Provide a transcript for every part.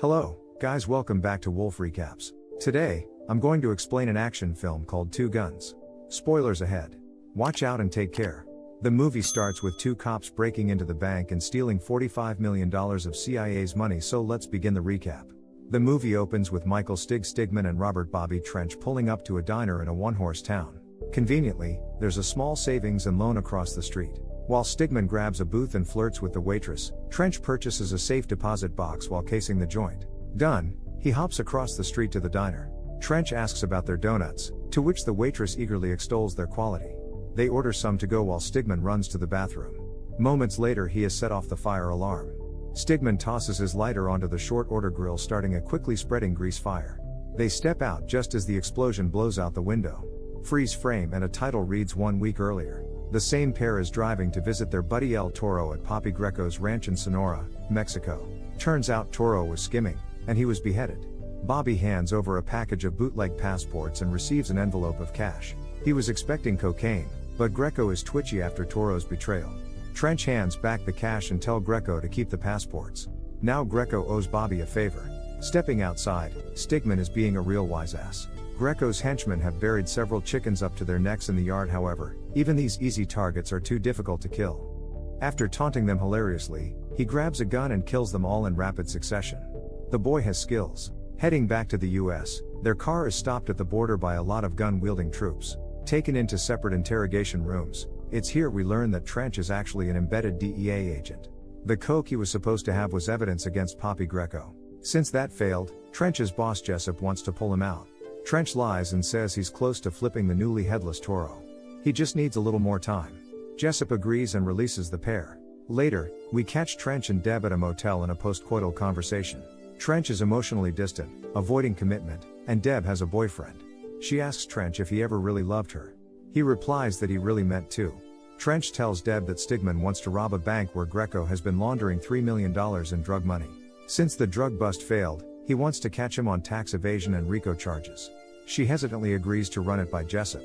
Hello, guys, welcome back to Wolf Recaps. Today, I'm going to explain an action film called Two Guns. Spoilers ahead. Watch out and take care. The movie starts with two cops breaking into the bank and stealing $45 million of CIA's money, so let's begin the recap. The movie opens with Michael Stigman and Robert Bobby Trench pulling up to a diner in a one-horse town. Conveniently, there's a small savings and loan across the street. While Stigman grabs a booth and flirts with the waitress, Trench purchases a safe deposit box while casing the joint. Done, he hops across the street to the diner. Trench asks about their donuts, to which the waitress eagerly extols their quality. They order some to go while Stigman runs to the bathroom. Moments later, he has set off the fire alarm. Stigman tosses his lighter onto the short order grill, starting a quickly spreading grease fire. They step out just as the explosion blows out the window. Freeze frame and a title reads 1 week earlier. The same pair is driving to visit their buddy El Toro at Papi Greco's ranch in Sonora, Mexico. Turns out Toro was skimming, and he was beheaded. Bobby hands over a package of bootleg passports and receives an envelope of cash. He was expecting cocaine, but Greco is twitchy after Toro's betrayal. Trench hands back the cash and tells Greco to keep the passports. Now Greco owes Bobby a favor. Stepping outside, Stigman is being a real wise ass. Greco's henchmen have buried several chickens up to their necks in the yard. However, even these easy targets are too difficult to kill. After taunting them hilariously, he grabs a gun and kills them all in rapid succession. The boy has skills. Heading back to the US, their car is stopped at the border by a lot of gun-wielding troops. Taken into separate interrogation rooms, it's here we learn that Trench is actually an embedded DEA agent. The coke he was supposed to have was evidence against Papi Greco. Since that failed, Trench's boss Jessup wants to pull him out. Trench lies and says he's close to flipping the newly headless Toro. He just needs a little more time. Jessup agrees and releases the pair. Later, we catch Trench and Deb at a motel in a post-coital conversation. Trench is emotionally distant, avoiding commitment, and Deb has a boyfriend. She asks Trench if he ever really loved her. He replies that he really meant to. Trench tells Deb that Stigman wants to rob a bank where Greco has been laundering $3 million in drug money. Since the drug bust failed, he wants to catch him on tax evasion and RICO charges. She hesitantly agrees to run it by Jessup.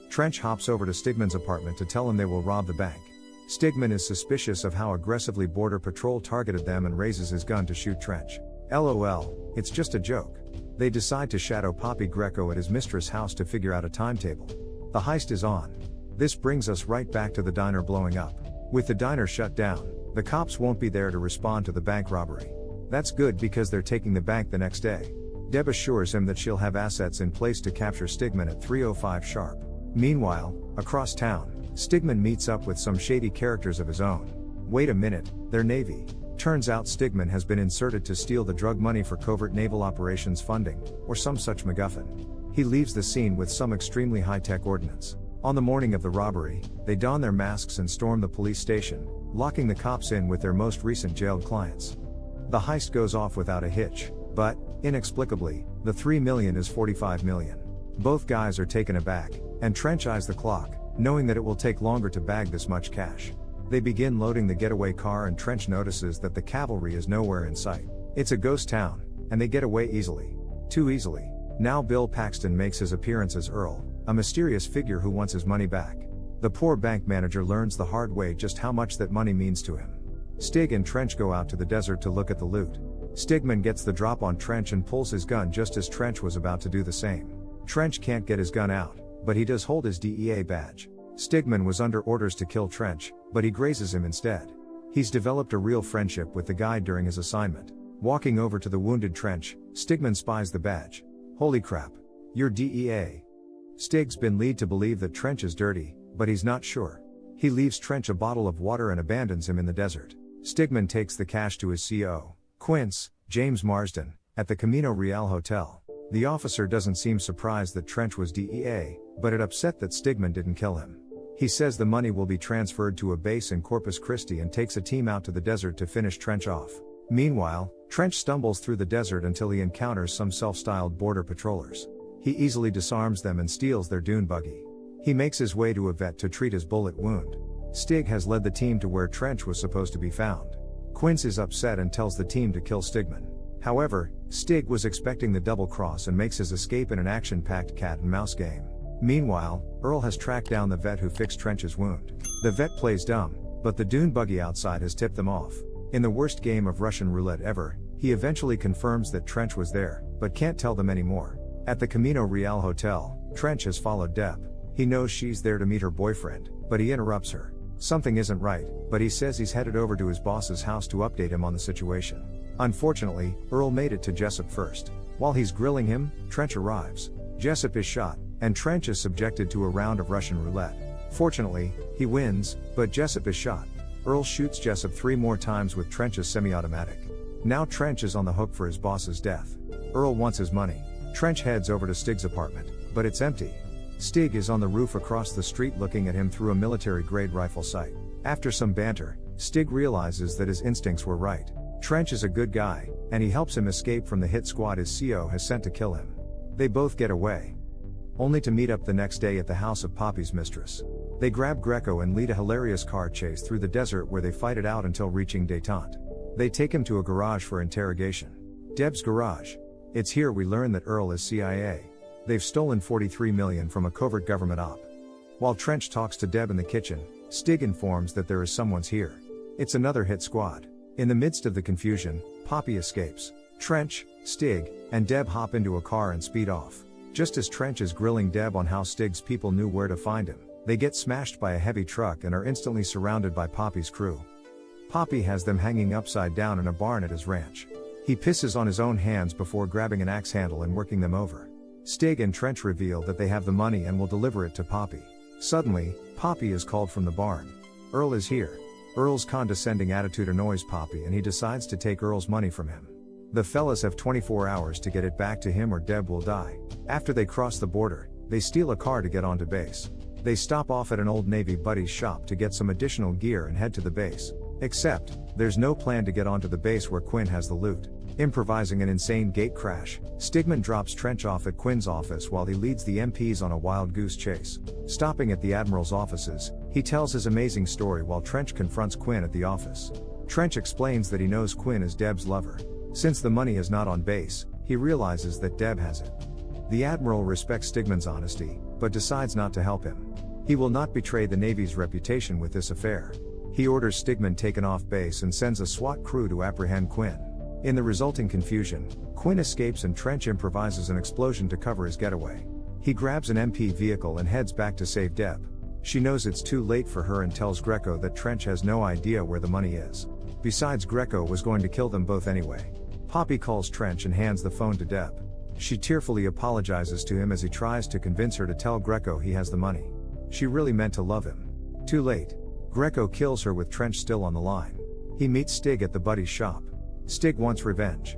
Trench hops over to Stigman's apartment to tell him they will rob the bank. Stigman is suspicious of how aggressively Border Patrol targeted them and raises his gun to shoot Trench. LOL, it's just a joke. They decide to shadow Papi Greco at his mistress' house to figure out a timetable. The heist is on. This brings us right back to the diner blowing up. With the diner shut down, the cops won't be there to respond to the bank robbery. That's good because they're taking the bank the next day. Deb assures him that she'll have assets in place to capture Stigman at 3:05 sharp. Meanwhile, across town, Stigman meets up with some shady characters of his own. Wait a minute, they're Navy. Turns out Stigman has been inserted to steal the drug money for covert naval operations funding, or some such MacGuffin. He leaves the scene with some extremely high-tech ordnance. On the morning of the robbery, they don their masks and storm the police station, locking the cops in with their most recent jailed clients. The heist goes off without a hitch, but, inexplicably, the $3 million is $45 million. Both guys are taken aback, and Trench eyes the clock, knowing that it will take longer to bag this much cash. They begin loading the getaway car and Trench notices that the cavalry is nowhere in sight. It's a ghost town, and they get away easily. Too easily. Now Bill Paxton makes his appearance as Earl, a mysterious figure who wants his money back. The poor bank manager learns the hard way just how much that money means to him. Stig and Trench go out to the desert to look at the loot. Stigman gets the drop on Trench and pulls his gun just as Trench was about to do the same. Trench can't get his gun out, but he does hold his DEA badge. Stigman was under orders to kill Trench, but he grazes him instead. He's developed a real friendship with the guy during his assignment. Walking over to the wounded Trench, Stigman spies the badge. Holy crap. You're DEA. Stig's been led to believe that Trench is dirty, but he's not sure. He leaves Trench a bottle of water and abandons him in the desert. Stigman takes the cash to his CO, Quince, James Marsden, at the Camino Real Hotel. The officer doesn't seem surprised that Trench was DEA, but it upset that Stigman didn't kill him. He says the money will be transferred to a base in Corpus Christi and takes a team out to the desert to finish Trench off. Meanwhile, Trench stumbles through the desert until he encounters some self-styled border patrollers. He easily disarms them and steals their dune buggy. He makes his way to a vet to treat his bullet wound. Stig has led the team to where Trench was supposed to be found. Quince is upset and tells the team to kill Stigman. However, Stig was expecting the double cross and makes his escape in an action-packed cat-and-mouse game. Meanwhile, Earl has tracked down the vet who fixed Trench's wound. The vet plays dumb, but the dune buggy outside has tipped them off. In the worst game of Russian roulette ever, He eventually confirms that Trench was there, but can't tell them anymore. At the Camino Real Hotel, Trench has followed Deb. He knows she's there to meet her boyfriend, but he interrupts her. Something isn't right, but he says he's headed over to his boss's house to update him on the situation. Unfortunately, Earl made it to Jessup first. While he's grilling him, Trench arrives. Jessup is shot, and Trench is subjected to a round of Russian roulette. Fortunately, he wins, but Jessup is shot. Earl shoots Jessup 3 more times with Trench's semi-automatic. Now Trench is on the hook for his boss's death. Earl wants his money. Trench heads over to Stig's apartment, but it's empty. Stig is on the roof across the street looking at him through a military-grade rifle sight. After some banter, Stig realizes that his instincts were right. Trench is a good guy, and he helps him escape from the hit squad his CO has sent to kill him. They both get away, only to meet up the next day at the house of Poppy's mistress. They grab Greco and lead a hilarious car chase through the desert where they fight it out until reaching Détente. They take him to a garage for interrogation. Deb's garage. It's here we learn that Earl is CIA. They've stolen $43 million from a covert government op. While Trench talks to Deb in the kitchen, Stig informs that there is someone's here. It's another hit squad. In the midst of the confusion, Poppy escapes. Trench, Stig, and Deb hop into a car and speed off. Just as Trench is grilling Deb on how Stig's people knew where to find him, they get smashed by a heavy truck and are instantly surrounded by Poppy's crew. Poppy has them hanging upside down in a barn at his ranch. He pisses on his own hands before grabbing an axe handle and working them over. Stig and Trench reveal that they have the money and will deliver it to Poppy. Suddenly, Poppy is called from the barn. Earl is here. Earl's condescending attitude annoys Poppy and he decides to take Earl's money from him. The fellas have 24 hours to get it back to him or Deb will die. After they cross the border, they steal a car to get onto base. They stop off at an old Navy buddy's shop to get some additional gear and head to the base. Except, there's no plan to get onto the base where Quinn has the loot. Improvising an insane gate crash, Stigman drops Trench off at Quinn's office while he leads the MPs on a wild goose chase. Stopping at the Admiral's offices, he tells his amazing story while Trench confronts Quinn at the office. Trench explains that he knows Quinn is Deb's lover. Since the money is not on base, he realizes that Deb has it. The Admiral respects Stigman's honesty, but decides not to help him. He will not betray the Navy's reputation with this affair. He orders Stigman taken off base and sends a SWAT crew to apprehend Quinn. In the resulting confusion, Quinn escapes and Trench improvises an explosion to cover his getaway. He grabs an MP vehicle and heads back to save Deb. She knows it's too late for her and tells Greco that Trench has no idea where the money is. Besides, Greco was going to kill them both anyway. Poppy calls Trench and hands the phone to Deb. She tearfully apologizes to him as he tries to convince her to tell Greco he has the money. She really meant to love him. Too late. Greco kills her with Trench still on the line. He meets Stig at the buddy's shop. Stig wants revenge.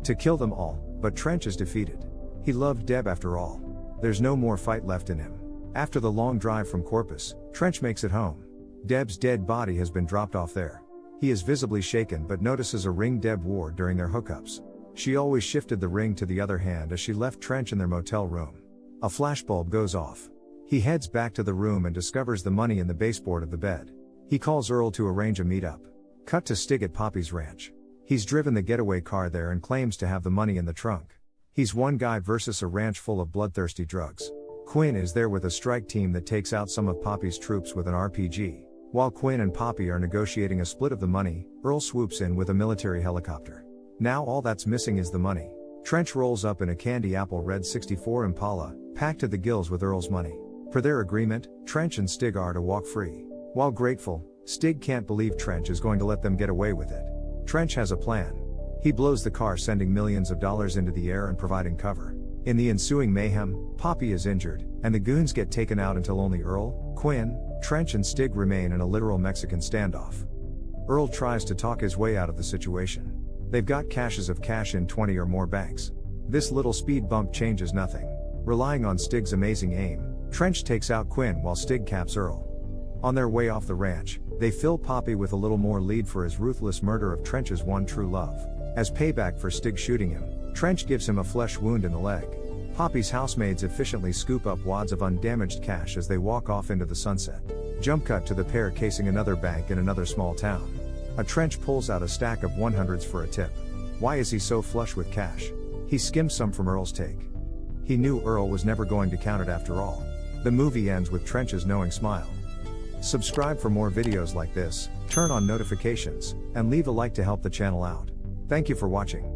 To kill them all, but Trench is defeated. He loved Deb after all. There's no more fight left in him. After the long drive from Corpus, Trench makes it home. Deb's dead body has been dropped off there. He is visibly shaken but notices a ring Deb wore during their hookups. She always shifted the ring to the other hand as she left Trench in their motel room. A flashbulb goes off. He heads back to the room and discovers the money in the baseboard of the bed. He calls Earl to arrange a meetup. Cut to Stig at Poppy's ranch. He's driven the getaway car there and claims to have the money in the trunk. He's one guy versus a ranch full of bloodthirsty drugs. Quinn is there with a strike team that takes out some of Poppy's troops with an RPG. While Quinn and Poppy are negotiating a split of the money, Earl swoops in with a military helicopter. Now all that's missing is the money. Trench rolls up in a candy apple red 64 Impala, packed to the gills with Earl's money. Per their agreement, Trench and Stig are to walk free. While grateful, Stig can't believe Trench is going to let them get away with it. Trench has a plan. He blows the car, sending millions of dollars into the air and providing cover. In the ensuing mayhem, Poppy is injured, and the goons get taken out until only Earl, Quinn, Trench and Stig remain in a literal Mexican standoff. Earl tries to talk his way out of the situation. They've got caches of cash in 20 or more banks. This little speed bump changes nothing. Relying on Stig's amazing aim, Trench takes out Quinn while Stig caps Earl. On their way off the ranch, they fill Poppy with a little more lead for his ruthless murder of Trench's one true love. As payback for Stig shooting him, Trench gives him a flesh wound in the leg. Poppy's housemaids efficiently scoop up wads of undamaged cash as they walk off into the sunset. Jump cut to the pair casing another bank in another small town. A Trench pulls out a stack of 100s for a tip. Why is he so flush with cash? He skims some from Earl's take. He knew Earl was never going to count it after all. The movie ends with Trench's knowing smile. Subscribe for more videos like this, turn on notifications, and leave a like to help the channel out. Thank you for watching.